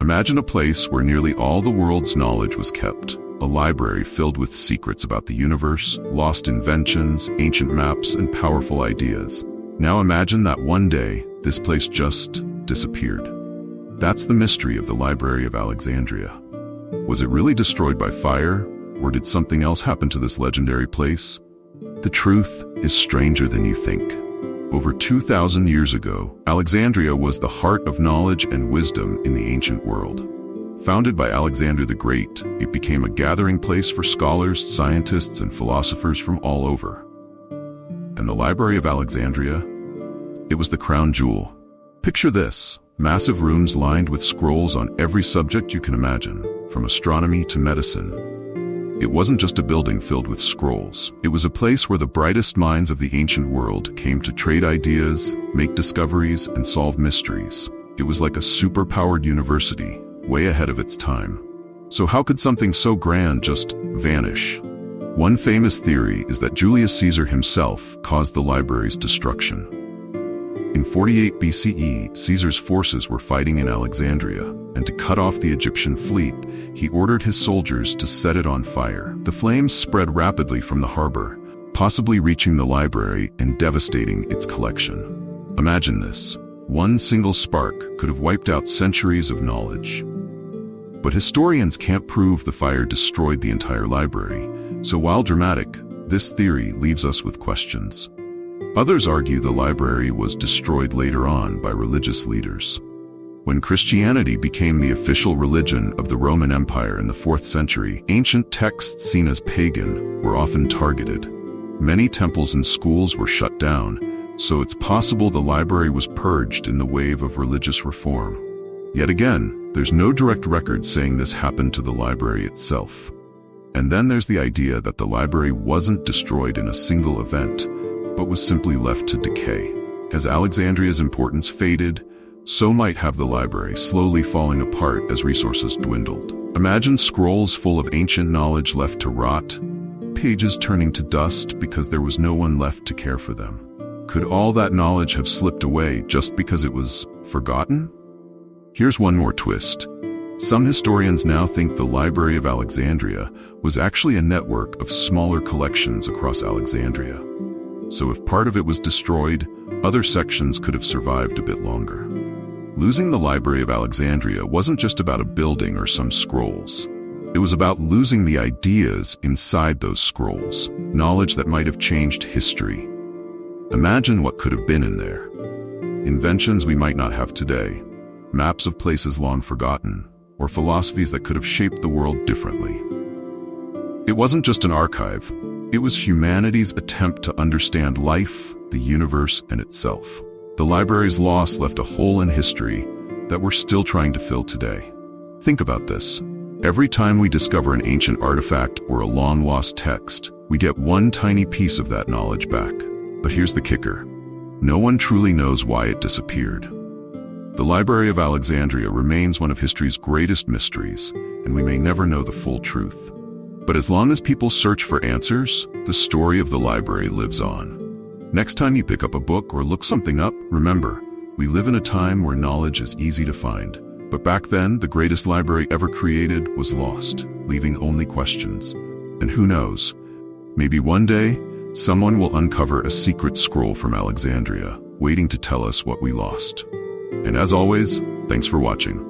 Imagine a place where nearly all the world's knowledge was kept. A library filled with secrets about the universe, lost inventions, ancient maps, and powerful ideas. Now imagine that one day, this place just disappeared. That's the mystery of the Library of Alexandria. Was it really destroyed by fire, or did something else happen to this legendary place? The truth is stranger than you think. Over 2,000 years ago, Alexandria was the heart of knowledge and wisdom in the ancient world. Founded by Alexander the Great, it became a gathering place for scholars, scientists, and philosophers from all over. And the Library of Alexandria? It was the crown jewel. Picture this: massive rooms lined with scrolls on every subject you can imagine, from astronomy to medicine. It wasn't just a building filled with scrolls. It was a place where the brightest minds of the ancient world came to trade ideas, make discoveries, and solve mysteries. It was like a super-powered university, way ahead of its time. So how could something so grand just vanish? One famous theory is that Julius Caesar himself caused the library's destruction. In 48 BCE, Caesar's forces were fighting in Alexandria, and to cut off the Egyptian fleet, he ordered his soldiers to set it on fire. The flames spread rapidly from the harbor, possibly reaching the library and devastating its collection. Imagine this: one single spark could have wiped out centuries of knowledge. But historians can't prove the fire destroyed the entire library, so while dramatic, this theory leaves us with questions. Others argue the library was destroyed later on by religious leaders. When Christianity became the official religion of the Roman Empire in the 4th century, ancient texts seen as pagan were often targeted. Many temples and schools were shut down, so it's possible the library was purged in the wave of religious reform. Yet again, there's no direct record saying this happened to the library itself. And then there's the idea that the library wasn't destroyed in a single event, but was simply left to decay. As Alexandria's importance faded, so might have the library, slowly falling apart as resources dwindled. Imagine scrolls full of ancient knowledge left to rot, pages turning to dust because there was no one left to care for them. Could all that knowledge have slipped away just because it was forgotten? Here's one more twist. Some historians now think the Library of Alexandria was actually a network of smaller collections across Alexandria. So if part of it was destroyed, other sections could have survived a bit longer. Losing the Library of Alexandria wasn't just about a building or some scrolls. It was about losing the ideas inside those scrolls, knowledge that might have changed history. Imagine what could have been in there. Inventions we might not have today, maps of places long forgotten, or philosophies that could have shaped the world differently. It wasn't just an archive. It was humanity's attempt to understand life, the universe, and itself. The library's loss left a hole in history that we're still trying to fill today. Think about this. Every time we discover an ancient artifact or a long-lost text, we get one tiny piece of that knowledge back. But here's the kicker. No one truly knows why it disappeared. The Library of Alexandria remains one of history's greatest mysteries, and we may never know the full truth. But as long as people search for answers, the story of the library lives on. Next time you pick up a book or look something up, remember, we live in a time where knowledge is easy to find. But back then, the greatest library ever created was lost, leaving only questions. And who knows, maybe one day, someone will uncover a secret scroll from Alexandria, waiting to tell us what we lost. And as always, thanks for watching.